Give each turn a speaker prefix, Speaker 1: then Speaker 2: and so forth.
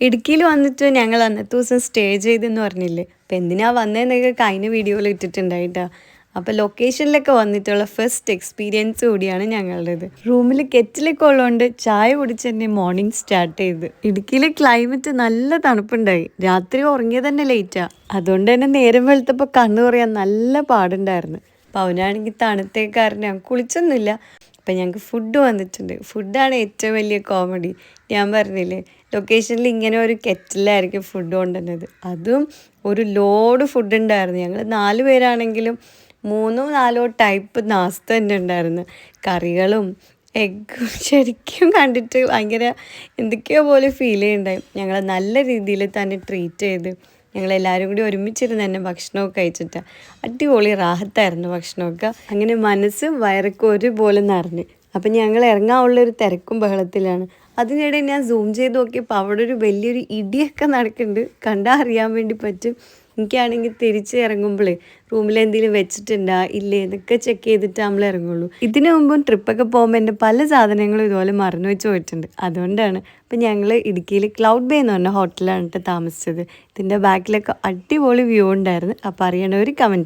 Speaker 1: ഇടുക്കിയിൽ വന്നിട്ട് ഞങ്ങൾ അന്നത്തെ ദിവസം സ്റ്റേ ചെയ്തെന്ന് പറഞ്ഞില്ലേ. അപ്പം എന്തിനാ വന്നതെന്നൊക്കെ കഴിഞ്ഞ വീഡിയോയിൽ ഇട്ടിട്ടുണ്ടായിട്ടാ. അപ്പോൾ ലൊക്കേഷനിലൊക്കെ വന്നിട്ടുള്ള ഫസ്റ്റ് എക്സ്പീരിയൻസ് കൂടിയാണ് ഞങ്ങളുടേത്. റൂമിൽ കെറ്റിലൊക്കെ ഉള്ളതുകൊണ്ട് ചായ കുടിച്ച് തന്നെ മോർണിംഗ് സ്റ്റാർട്ട് ചെയ്ത്. ഇടുക്കിയിലെ ക്ലൈമറ്റ് നല്ല തണുപ്പുണ്ടായി. രാത്രി ഉറങ്ങിയത് തന്നെ ലേറ്റാ. അതുകൊണ്ട് തന്നെ നേരം വെളുത്തപ്പോൾ കണ്ണു പറയാൻ നല്ല പാടുണ്ടായിരുന്നു. അപ്പോൾ അവനാണെങ്കിൽ തണുത്തേക്കാരനാണ്, കുളിച്ചൊന്നുമില്ല. അപ്പം ഞങ്ങൾക്ക് ഫുഡ് വന്നിട്ടുണ്ട്. ഫുഡാണ് ഏറ്റവും വലിയ കോമഡി. ഞാൻ പറഞ്ഞില്ലേ, ലൊക്കേഷനിൽ ഇങ്ങനെ ഒരു കെറ്റിലായിരിക്കും ഫുഡ് കൊണ്ടുവന്നത്. അതും ഒരു ലോഡ് ഫുഡ് ഉണ്ടായിരുന്നു. ഞങ്ങൾ 4 പേരാണെങ്കിലും 3-4 ടൈപ്പ് നാസ്ത തന്നെ ഉണ്ടായിരുന്നു. കറികളും എഗ്ഗും ശരിക്കും കണ്ടിട്ട് ഭയങ്കര എന്തൊക്കെയോ പോലെ ഫീൽ ചെയ്യുന്നുണ്ടായി. ഞങ്ങൾ നല്ല രീതിയിൽ തന്നെ ട്രീറ്റ് ചെയ്ത് ഞങ്ങളെല്ലാവരും കൂടി ഒരുമിച്ചിരുന്ന് തന്നെ ഭക്ഷണമൊക്കെ കഴിച്ചിട്ട് അടിപൊളി റാഹത്തായിരുന്നു ഭക്ഷണമൊക്കെ. അങ്ങനെ മനസ്സും വയറൊക്കെ ഒരുപോലെ നിറഞ്ഞ്. അപ്പം ഞങ്ങൾ ഇറങ്ങാനുള്ളൊരു തിരക്കും ബഹളത്തിലാണ്. അതിനിടെ ഞാൻ സൂം ചെയ്ത് നോക്കിയപ്പോൾ അവിടെ ഒരു വലിയൊരു ഇടിയൊക്കെ നടക്കുന്നുണ്ട്. കണ്ടാൽ അറിയാൻ വേണ്ടി പറ്റും. എനിക്കാണെങ്കിൽ തിരിച്ച് ഇറങ്ങുമ്പോഴേ റൂമിൽ എന്തെങ്കിലും വെച്ചിട്ടുണ്ടാ ഇല്ലേ എന്നൊക്കെ ചെക്ക് ചെയ്തിട്ട് നമ്മൾ ഇറങ്ങുള്ളൂ. ഇതിനു മുമ്പും ട്രിപ്പൊക്കെ പോകുമ്പോൾ എൻ്റെ പല സാധനങ്ങളും ഇതുപോലെ മറന്നു വെച്ച് പോയിട്ടുണ്ട്. അതുകൊണ്ടാണ്. അപ്പം ഞങ്ങൾ ഇടുക്കിയിൽ ക്ലൗഡ് ബേ എന്ന് പറഞ്ഞ ഹോട്ടലാണ് താമസിച്ചത്. ഇതിൻ്റെ ബാക്കിലൊക്കെ അടിപൊളി വ്യൂ ഉണ്ടായിരുന്നു. അപ്പോൾ അറിയണവർ കമൻറ്റ്